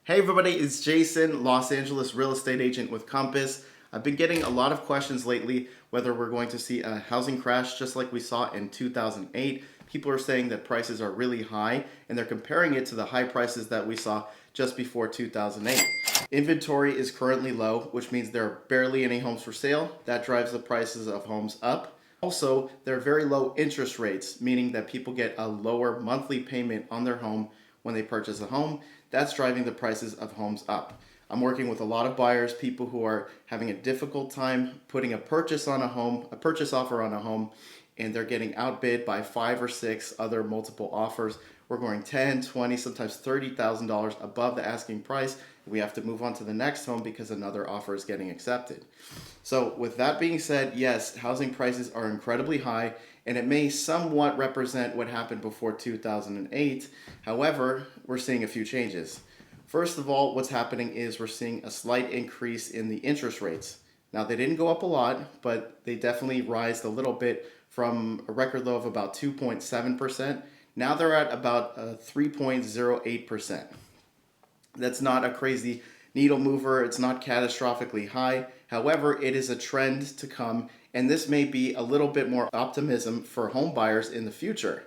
Hey everybody, it's Jason, Los Angeles real estate agent with Compass. I've been getting a lot of questions lately whether we're going to see a housing crash just like we saw in 2008. People are saying that prices are really high and they're comparing it to the high prices that we saw just before 2008. Inventory is currently low, which means there are barely any homes for sale. That drives the prices of homes up. Also, there are very low interest rates, meaning that people get a lower monthly payment on their home when they purchase a home. That's driving the prices of homes up. I'm working with a lot of buyers, people who are having a difficult time putting a purchase offer on a home, and they're getting outbid by 5 or 6 other multiple offers. We're going 10, 20, sometimes $30,000 above the asking price. We have to move on to the next home because another offer is getting accepted. So with that being said, yes, housing prices are incredibly high, and it may somewhat represent what happened before 2008. However, we're seeing a few changes. First of all, what's happening is we're seeing a slight increase in the interest rates. Now, they didn't go up a lot, but they definitely rised a little bit from a record low of about 2.7%. Now they're at about 3.08%. That's not a crazy needle mover. It's not catastrophically high. However, it is a trend to come, and this may be a little bit more optimism for home buyers in the future.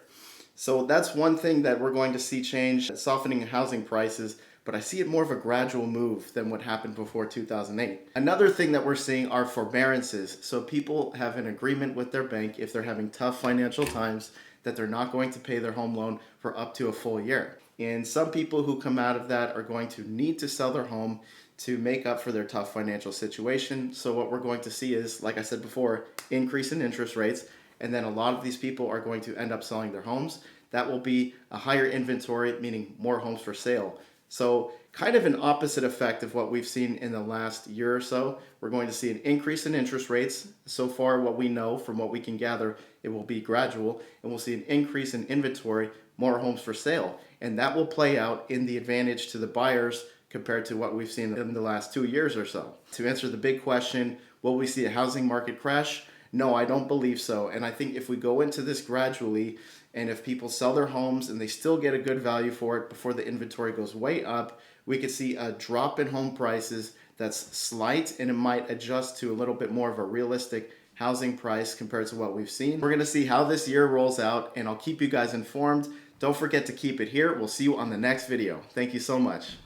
So that's one thing that we're going to see change, softening housing prices, but I see it more of a gradual move than what happened before 2008. Another thing that we're seeing are forbearances. So people have an agreement with their bank if they're having tough financial times that they're not going to pay their home loan for up to a full year. And some people who come out of that are going to need to sell their home to make up for their tough financial situation. So what we're going to see is, like I said before, increase in interest rates, and then a lot of these people are going to end up selling their homes. That will be a higher inventory, meaning more homes for sale. So kind of an opposite effect of what we've seen in the last year or so. We're going to see an increase in interest rates. So far, what we know from what we can gather, it will be gradual, and we'll see an increase in inventory, more homes for sale. And that will play out in the advantage to the buyers compared to what we've seen in the last 2 years or so. To answer the big question, will we see a housing market crash? No, I don't believe so. And I think if we go into this gradually, and if people sell their homes and they still get a good value for it before the inventory goes way up, we could see a drop in home prices that's slight, and it might adjust to a little bit more of a realistic housing price compared to what we've seen. We're going to see how this year rolls out, and I'll keep you guys informed. Don't forget to keep it here. We'll see you on the next video. Thank you so much.